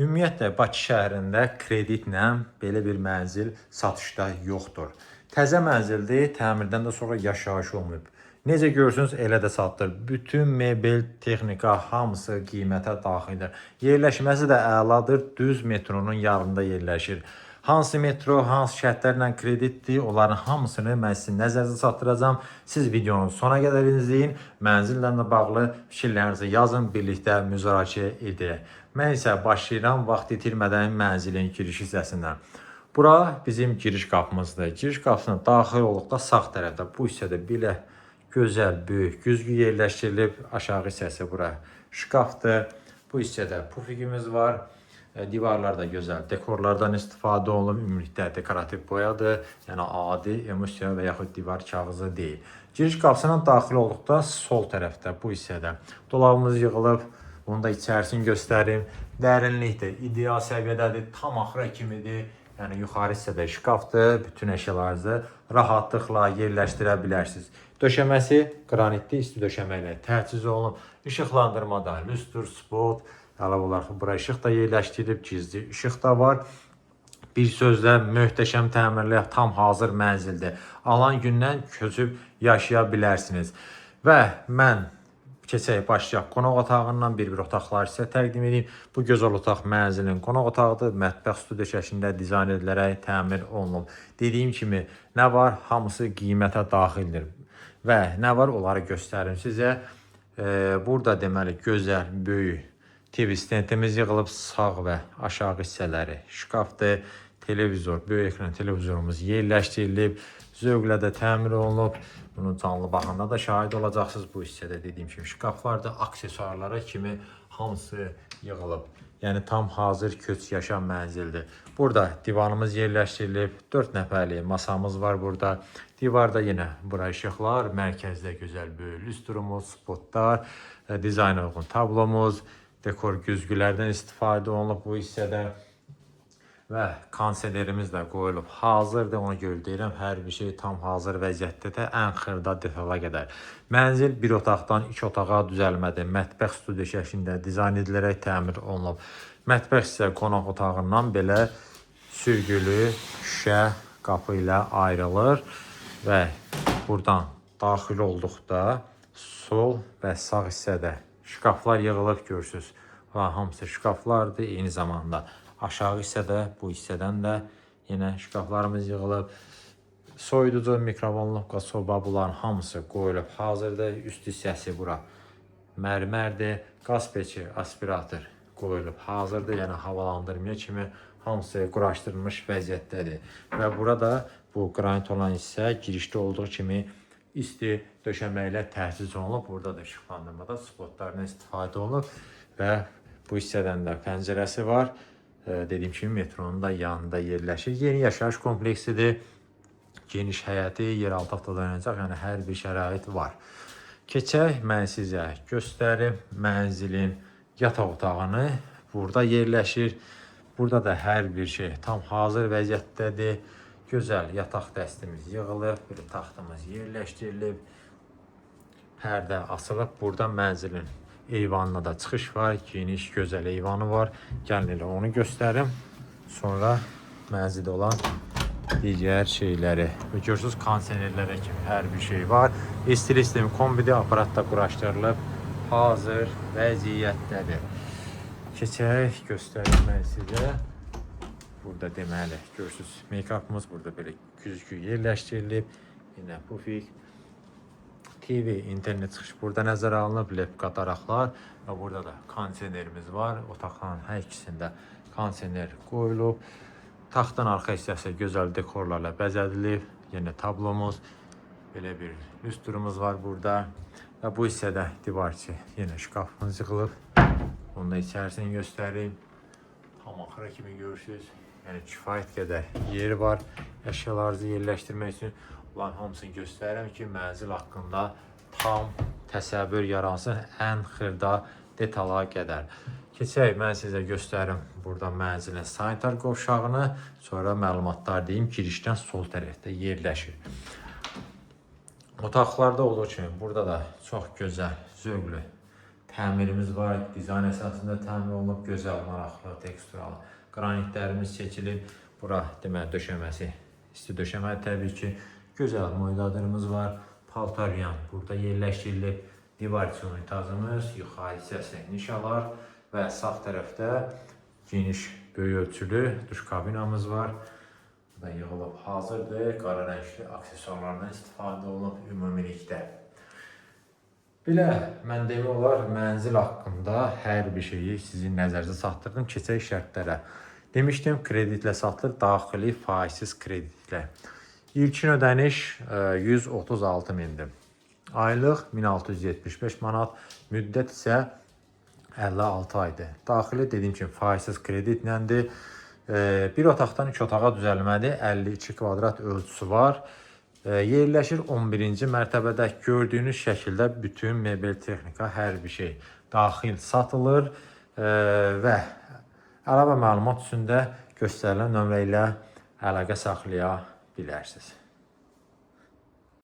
Ümumiyyətlə Bakı şəhərində kreditlə belə bir mənzil satışda yoxdur. Təzə mənzildir, təmirdən də sonra yaşayış olmayıb. Necə görürsünüz, elə də satılır. Bütün mebel, texnika hamısı qiymətə daxildir. Yerləşməsi də əladır, düz metronun yanında yerləşir. Hansı metro, hansı şərtlərlə kreditdir, onların hamısını mən sizin nəzərinizə çatdıracağam. Siz videonun sona qədər izləyin, mənzillə də bağlı fikirlərinizi yazın, birlikdə müzakirə edək. Mən isə başlayıram vaxt itirmədən mənzilin giriş hissəsindən. Bura bizim giriş qapımızdır. Giriş qapısına daxil olduqda sağ tərəfdə bu hissədə belə gözəl, böyük, güzgü yerləşdirilib. Aşağı hissəsi bura şkafdır. Bu hissədə pufikimiz var. Divarlarda gözəl dekorlardan istifadə olunub, ümumilikdə dekorativ boyadır. Yəni adi emosiya və yaxud divar kağızı deyil. Giriş qapısına daxil olduqda sol tərəfdə bu hissədə dolabımız yığılıb. Bunu da içərisini göstərim. Dərinlikdir, ideal səviyyədədir, tam axıra kimidir. Yəni yuxarı hissədə şkafdır, bütün əşyalarınızı rahatlıqla yerləşdirə bilərsiniz. Döşəməsi qranitli isti döşəmə ilə təchiz olunub. İşıqlandırmada lüstr, spot, əlavə olaraq bura işıq da yerləşdirilib, gizli işıq da var. Bir sözlə möhtəşəm təmirli, tam hazır mənzildir. Alan gündən köçüb yaşaya bilərsiniz. Və mən keçək başlayaq qonaq otağından bir otaqlar sizə təqdim edeyim. Bu gözəl otaq mənzilin qonaq otağıdır. Mətbəx stüdiyo şəklində dizayn edilərək təmir olunub. Dediyim kimi nə var? Hamısı qiymətə daxildir. Və nə var? Onları göstərim sizə. Burada deməli gözəl, böyük TV stendimiz yığılıb, sağ və aşağı hissələri şkafdır, televizor, böyük ekran televizorumuz yerləşdirilib, zövqlə də təmir olunub. Bunun canlı baxanda da şahid olacaqsınız. Bu hissədə dediyim kimi şkaflarda aksesuarlara kimi hamısı yığılıb. Yəni tam hazır köç yaşam mənzildir. Burada divanımız yerləşdirilib, 4 nəfərlik masamız var burada. Divarda yenə bura işıqlar, mərkəzdə gözəl böyük lüstrumuz, spotlar, dizayna uyğun tablomuz, dekor güzgülərdən istifadə olunub bu hissədə və konserlerimiz də qoyulub hazırdır. Ona görə deyirəm, hər bir şey tam hazır vəziyyətdədir, ən xırda detala qədər. Mənzil bir otaqdan 2 otağa düzəlmədir. Mətbəx stüdiyo şəklində dizayn edilərək təmir olunub. Mətbəx isə qonaq otağından belə sürgülü şüşə qapı ilə ayrılır və buradan daxil olduqda sol və sağ hissədə şkaflar yığılıb görürsünüz. Hamısı şkaflardır. Eyni zamanda aşağı hissədə, bu hissədən də yenə şkaflarımız yığılıb. Soyuducu, mikrovolnovka, soba bunların hamısı qoyulub hazırdır. Üst hissəsi bura mərmərdir. Qaz peçi, aspirator qoyulub hazırdır. Yəni havalandırmaya kimi hamısı quraşdırılmış vəziyyətdədir. Və burada bu qranit olan hissə girişdə olduğu kimi isti döşəmə ilə təchiz olunub. Burada da işıqlandırmada spotlardan istifadə olunub və bu hissədən də pəncərəsi var. Dediyim kimi metronun da yanında yerləşir. Yeni yaşayış kompleksidir. Geniş həyəti, yeraltı avtodayanacaq, yəni hər bir şərait var. Keçək, mən sizə göstərim mənzilin yataq otağını. Burada yerləşir. Burada da hər bir şey tam hazır vəziyyətdədir. Gözəl yataq dəstimiz yığılıb, bir taxtımız yerləşdirilib, pərdə asılıb. Burada mənzilin eyvanına da çıxış var, geniş, gözəl eyvanı var. Gəlin elə onu göstərim. Sonra mənzildə olan digər şeyləri. Görürsünüz, kondisionerlərə kimi hər bir şey var. İstilik sistemi kombidi aparatda quraşdırılıb, hazır vəziyyətdədir. Keçək, göstərim mən sizə. Burada deməli, görürsünüz, make-upımız burada belə güzgü yerləşdirilib. Yine pufik, TV, internet çıxış burada nəzərə alınıb, lepka daraqlar və burada da kondisionerimiz var. Otaqların hər ikisində kondisioner qoyulub. Taxtın arxa hissəsi gözəl dekorlarla bəzədilib. Yine tablomuz, belə bir lüstrumuz var burada. Və bu hissədə divarçı, yine şkafımız yığılıb. Onu da içərisini göstəreyim. Tam axıra kimi görürsünüz. Yəni kifayət qədər yeri var əşyalarınızı yerləşdirmək üçün. Bunların hamısını göstərirəm ki, mənzil haqqında tam təsəvvür yaransın, ən xırda detala qədər. Keçək, mən sizə göstərim burada mənzilin sanitar qovşağını, sonra məlumatlar deyim, girişdən sol tərəfdə yerləşir. Otaqlarda olduğu kimi burada da çox gözəl, zövqlü təmirimiz var. Dizayn əsasında təmir olunub, gözəl, maraqlı, teksturalı. Qranitlərimiz seçilib. Bura deməli döşəməsi, isti döşəmə təbii ki. Gözəl moyladırımız var. Paltaryan burada yerləşdirilib. Divar unitazımız, yuxarı hissəsi nişalar və sağ tərəfdə geniş, böyük ölçülü duş kabinamız var. Bu da yığılıb hazırdır. Qara rəngli aksesuarlardan istifadə olunub ümumilikdə. Belə, mən demək olar, mənzil haqqında hər bir şeyi sizin nəzərinizə çatdırdım. Keçək şərtlərə. Demişdim, kreditlə satılır, daxili faizsiz kreditlə. İlkin ödəniş 136 mindir. Aylıq 1675 manat, müddət isə 56 aydır. Daxili dediyim kimi faizsiz kreditləndir. Bir otaqdan 2 otağa düzəlmədir. 52 kvadrat ölçüsü var. Yerləşir 11-ci mərtəbədə. Gördüyünüz şəkildə bütün mebel, texnika, hər bir şey daxil satılır və əlavə məlumat üçün də göstərilən nömrə ilə əlaqə saxlaya bilərsiniz.